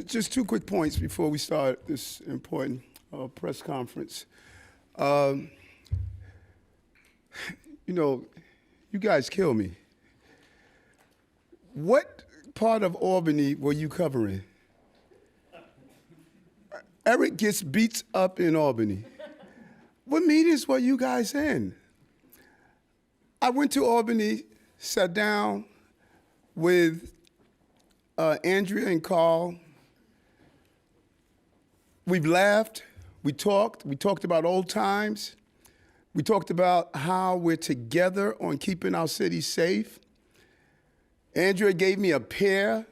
Just two quick points before we start this important press conference. You know, you guys kill me. What part of Albany were you covering? Eric gets beat up in Albany. What meetings were you guys in? I went to Albany, sat down with Andrea and Carl. We've laughed, we talked about old times. We talked about how we're together on keeping our city safe. Andrea gave me a pear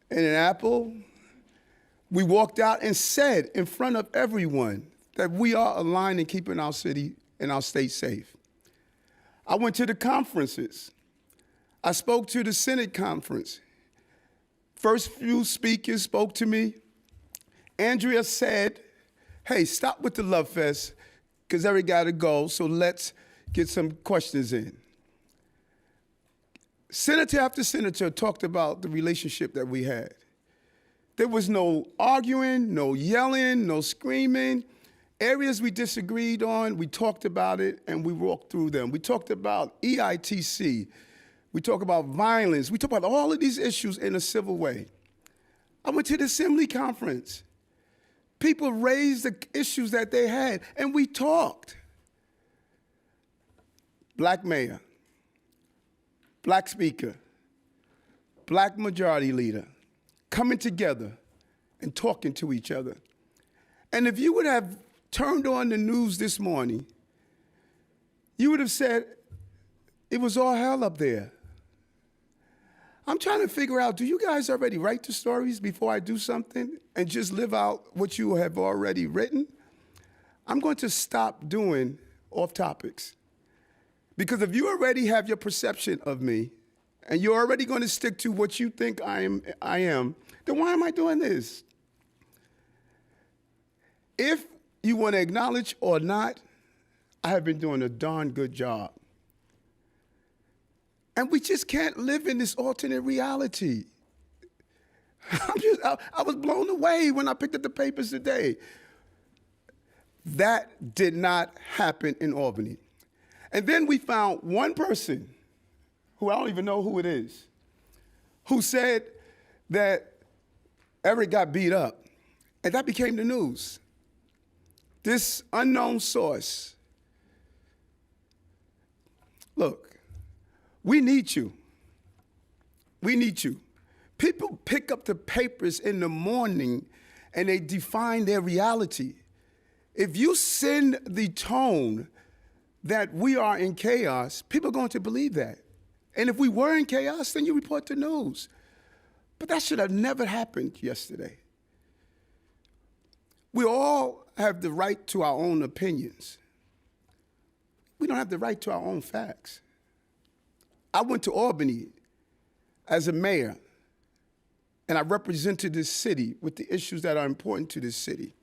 and an apple. We walked out and said in front of everyone that we are aligned in keeping our city and our state safe. I went to the conferences. I spoke to the Senate conference. First few speakers spoke to me. Andrea said, hey, stop with the love fest, because Eric got to go, so let's get some questions in. Senator after senator talked about the relationship that we had. There was no arguing, no yelling, no screaming. Areas we disagreed on, we talked about it and we walked through them. We talked about EITC. We talked about violence. We talked about all of these issues in a civil way. I went to the Assembly conference. People raised the issues that they had, and we talked. Black mayor, black speaker, black majority leader, coming together and talking to each other. And if you would have turned on the news this morning, you would have said, it was all hell up there. I'm trying to figure out, do you guys already write the stories before I do something and just live out what you have already written? I'm going to stop doing off topics. Because if you already have your perception of me and you're already going to stick to what you think I am, then why am I doing this? If you want to acknowledge or not, I have been doing a darn good job. And we just can't live in this alternate reality. I was blown away when I picked up the papers today. That did not happen in Albany. And then we found one person, who I don't even know who it is, who said that Eric got beat up. And that became the news. This unknown source. Look, we need you. We need you. People pick up the papers in the morning and they define their reality. If you send the tone that we are in chaos, people are going to believe that. And if we were in chaos, then you report the news. But that should have never happened yesterday. We all have the right to our own opinions. We don't have the right to our own facts. I went to Albany as a mayor, and I represented this city with the issues that are important to this city.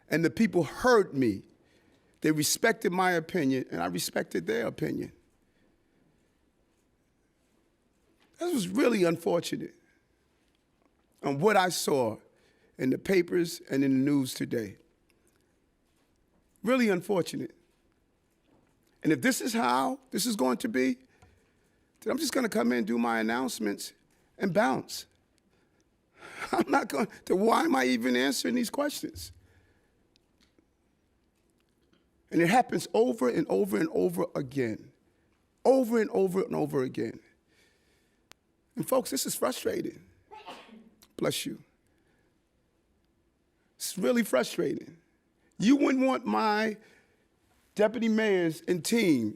And the people heard me. They respected my opinion, and I respected their opinion. That was really unfortunate on what I saw in the papers and in the news today. Really unfortunate. And if this is how this is going to be, then I'm just going to come in, do my announcements, and bounce. I'm not going to, why am I even answering these questions? And it happens over and over and over again. Over and over and over again. And folks, this is frustrating. Bless you. It's really frustrating. You wouldn't want my deputy mayors and team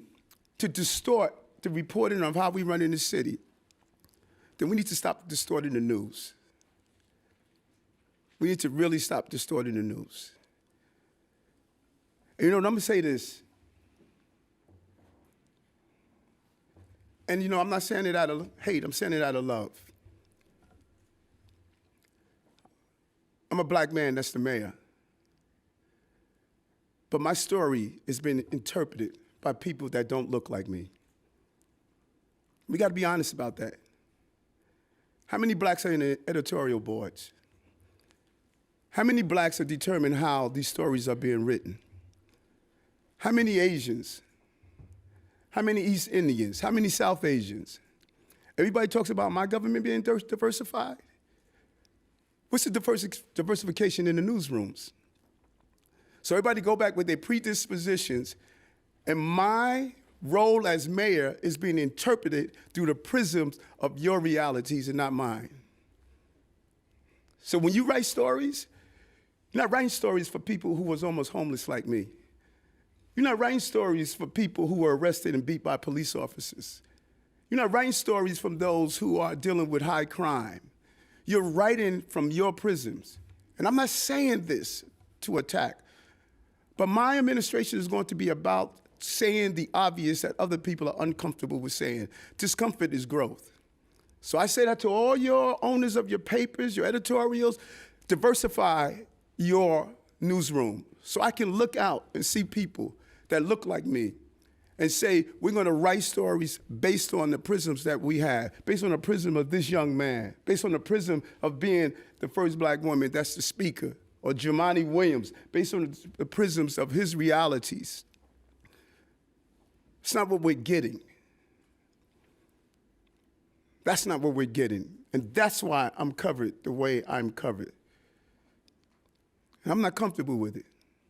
to distort the reporting of how we run in the city. Then we need to stop distorting the news. We need to really stop distorting the news. And I'm going to say this. And I'm not saying it out of hate, I'm saying it out of love. I'm a black man, that's the mayor. But my story has been interpreted by people that don't look like me. We got to be honest about that. How many blacks are in the editorial boards? How many blacks are determining how these stories are being written? How many Asians? How many East Indians? How many South Asians? Everybody talks about my government being diversified. What's the diversification in the newsrooms? So everybody go back with their predispositions, and my role as mayor is being interpreted through the prisms of your realities and not mine. So when you write stories, you're not writing stories for people who was almost homeless like me. You're not writing stories for people who were arrested and beat by police officers. You're not writing stories from those who are dealing with high crime. You're writing from your prisms. And I'm not saying this to attack, but my administration is going to be about saying the obvious that other people are uncomfortable with saying. Discomfort is growth. So I say that to all your owners of your papers, your editorials, diversify your newsroom so I can look out and see people that look like me and say, we're going to write stories based on the prisms that we have, based on the prism of this young man, based on the prism of being the first black woman that's the speaker, or Jumaane Williams, based on the prisms of his realities. It's not what we're getting. That's not what we're getting. And that's why I'm covered the way I'm covered. And I'm not comfortable with it.